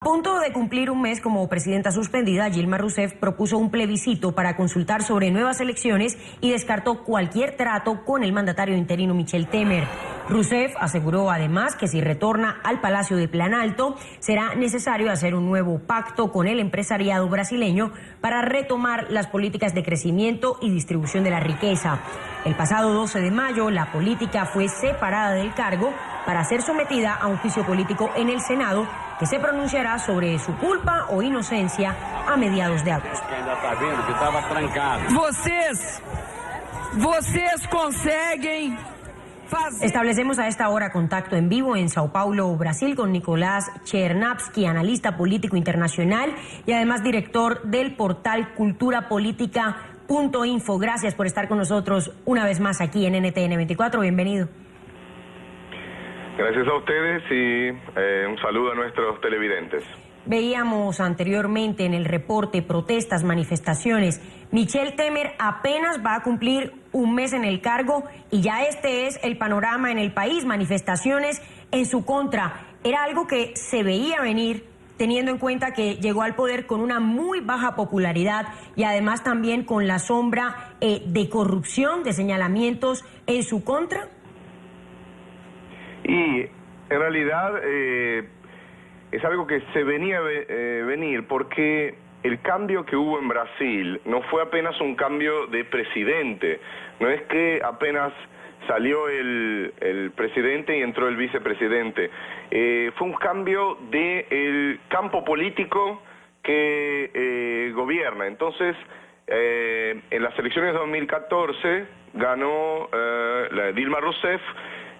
A punto de cumplir un mes como presidenta suspendida, Dilma Rousseff propuso un plebiscito para consultar sobre nuevas elecciones y descartó cualquier trato con el mandatario interino Michel Temer. Rousseff aseguró además que si retorna al Palacio de Planalto, será necesario hacer un nuevo pacto con el empresariado brasileño para retomar las políticas de crecimiento y distribución de la riqueza. El pasado 12 de mayo, la política fue separada del cargo para ser sometida a un juicio político en el Senado que se pronunciará sobre su culpa o inocencia a mediados de agosto. Vocês conseguem fazer... Establecemos a esta hora contacto en vivo en Sao Paulo, Brasil, con Nicolás Chernavsky, analista político internacional y además director del portal culturapolítica.info. Gracias por estar con nosotros una vez más aquí en NTN 24. Bienvenido. Gracias a ustedes y un saludo a nuestros televidentes. Veíamos anteriormente en el reporte protestas, manifestaciones. Michel Temer apenas va a cumplir un mes en el cargo y ya este es el panorama en el país, manifestaciones en su contra. Era algo que se veía venir, teniendo en cuenta que llegó al poder con una muy baja popularidad y además también con la sombra de corrupción, de señalamientos en su contra. Y en realidad es algo que se venía venir porque el cambio que hubo en Brasil no fue apenas un cambio de presidente, no es que apenas salió el presidente y entró el vicepresidente, fue un cambio del campo político que gobierna. Entonces, en las elecciones de 2014 ganó Dilma Rousseff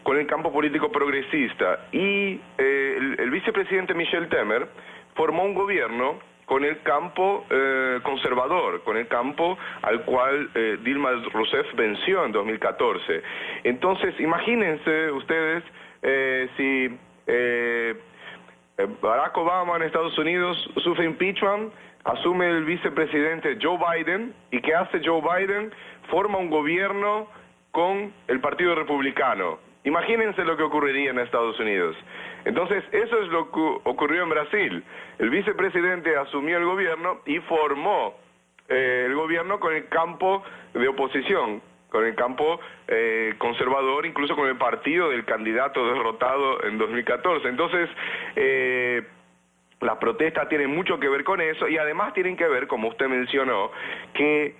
con el campo político progresista y el vicepresidente Michel Temer formó un gobierno con el campo conservador, con el campo al cual Dilma Rousseff venció en 2014. Entonces, imagínense ustedes si Barack Obama en Estados Unidos sufre impeachment, asume el vicepresidente Joe Biden, ¿y qué hace Joe Biden? Forma un gobierno con el Partido Republicano. Imagínense lo que ocurriría en Estados Unidos. Entonces, eso es lo que ocurrió en Brasil. El vicepresidente asumió el gobierno y formó el gobierno con el campo de oposición, con el campo conservador, incluso con el partido del candidato derrotado en 2014. Entonces, las protestas tienen mucho que ver con eso y además tienen que ver, como usted mencionó, que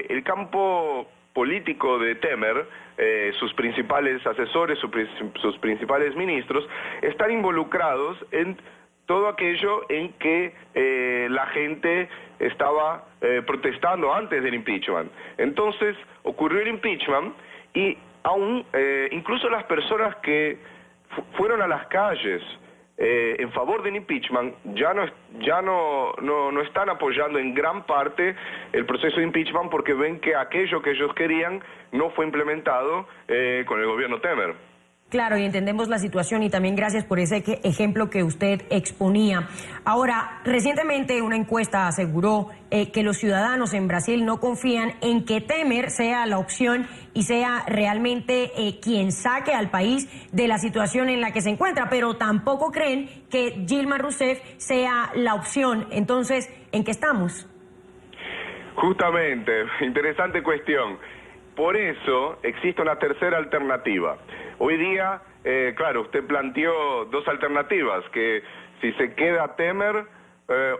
el campo político de Temer, sus principales asesores, sus principales ministros, están involucrados en todo aquello en que la gente estaba protestando antes del impeachment. Entonces ocurrió el impeachment y aún incluso las personas que fueron a las calles en favor del impeachment ya no están apoyando en gran parte el proceso de impeachment porque ven que aquello que ellos querían no fue implementado con el gobierno Temer. Claro, y entendemos la situación y también gracias por ese ejemplo que usted exponía. Ahora, recientemente una encuesta aseguró que los ciudadanos en Brasil no confían en que Temer sea la opción y sea realmente quien saque al país de la situación en la que se encuentra, pero tampoco creen que Dilma Rousseff sea la opción. Entonces, ¿en qué estamos? Justamente, interesante cuestión. Por eso existe una tercera alternativa. Hoy día, claro, usted planteó dos alternativas, que si se queda Temer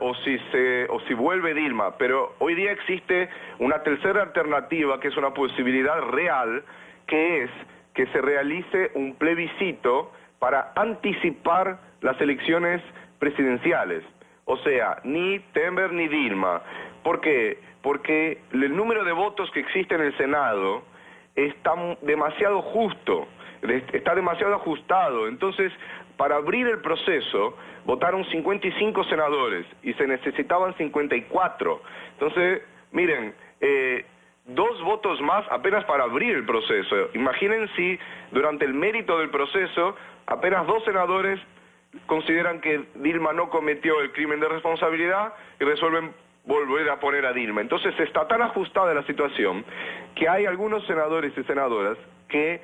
o si vuelve Dilma, pero hoy día existe una tercera alternativa que es una posibilidad real, que es que se realice un plebiscito para anticipar las elecciones presidenciales. O sea, ni Temer ni Dilma. ¿Por qué? Porque el número de votos que existe en el Senado está demasiado justo, está demasiado ajustado. Entonces, para abrir el proceso, votaron 55 senadores y se necesitaban 54. Entonces, miren, 2 votos más apenas para abrir el proceso. Imaginen si durante el mérito del proceso apenas 2 senadores consideran que Dilma no cometió el crimen de responsabilidad y resuelven volver a poner a Dilma. Entonces está tan ajustada la situación que hay algunos senadores y senadoras que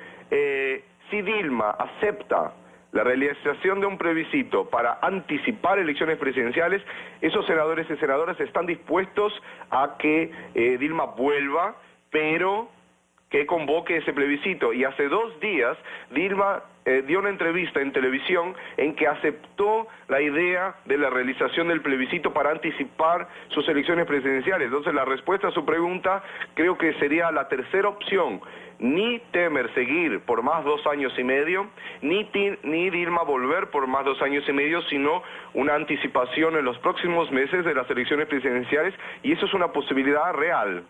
si Dilma acepta la realización de un plebiscito para anticipar elecciones presidenciales, esos senadores y senadoras están dispuestos a que Dilma vuelva, pero que convoque ese plebiscito. Y hace 2 días Dilma dio una entrevista en televisión en que aceptó la idea de la realización del plebiscito para anticipar sus elecciones presidenciales. Entonces la respuesta a su pregunta creo que sería la tercera opción. Ni Temer seguir por más 2 años y medio, ni Dilma volver por más 2 años y medio, sino una anticipación en los próximos meses de las elecciones presidenciales, y eso es una posibilidad real.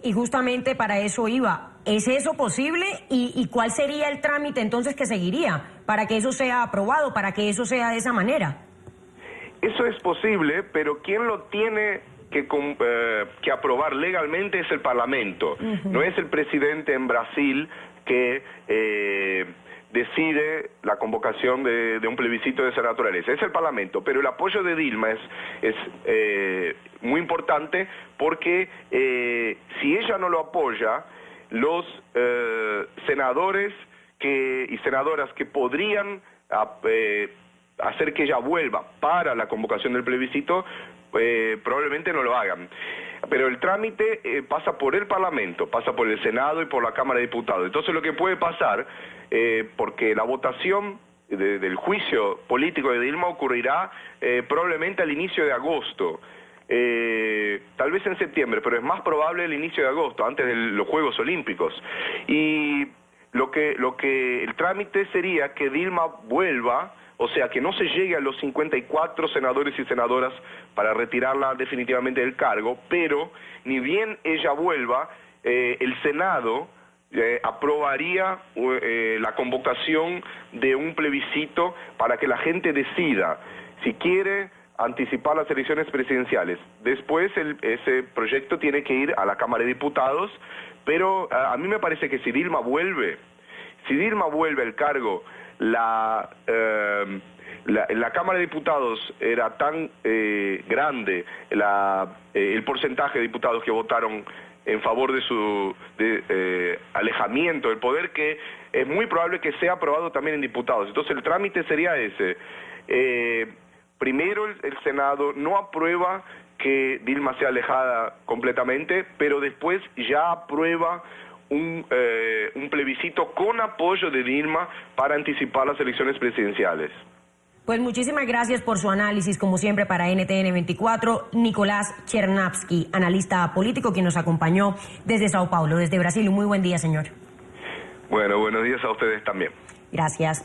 Y justamente para eso iba. ¿Es eso posible? ¿Y cuál sería el trámite entonces que seguiría para que eso sea aprobado, para que eso sea de esa manera? Eso es posible, pero quien lo tiene que aprobar legalmente es el Parlamento. No es el presidente en Brasil que decide la convocación de un plebiscito de esa naturaleza. Es el Parlamento, pero el apoyo de Dilma es muy importante porque si ella no lo apoya, los senadores y senadoras que podrían hacer que ella vuelva para la convocación del plebiscito, probablemente no lo hagan. Pero el trámite pasa por el Parlamento, pasa por el Senado y por la Cámara de Diputados. Entonces lo que puede pasar, porque la votación del juicio político de Dilma ocurrirá probablemente al inicio de agosto, tal vez en septiembre, pero es más probable el inicio de agosto, antes de los Juegos Olímpicos. Y el trámite sería que Dilma vuelva, o sea, que no se llegue a los 54 senadores y senadoras para retirarla definitivamente del cargo, pero ni bien ella vuelva, el Senado aprobaría la convocación de un plebiscito para que la gente decida si quiere anticipar las elecciones presidenciales. Después ese proyecto tiene que ir a la Cámara de Diputados, pero a mí me parece que si Dilma vuelve al cargo, en la Cámara de Diputados era tan grande el porcentaje de diputados que votaron en favor de su alejamiento del poder, que es muy probable que sea aprobado también en diputados. Entonces el trámite sería ese. Primero el Senado no aprueba que Dilma sea alejada completamente, pero después ya aprueba un plebiscito con apoyo de Dilma para anticipar las elecciones presidenciales. Pues muchísimas gracias por su análisis, como siempre, para NTN 24, Nicolás Chernavsky, analista político, quien nos acompañó desde Sao Paulo, desde Brasil. Un muy buen día, señor. Bueno, buenos días a ustedes también. Gracias.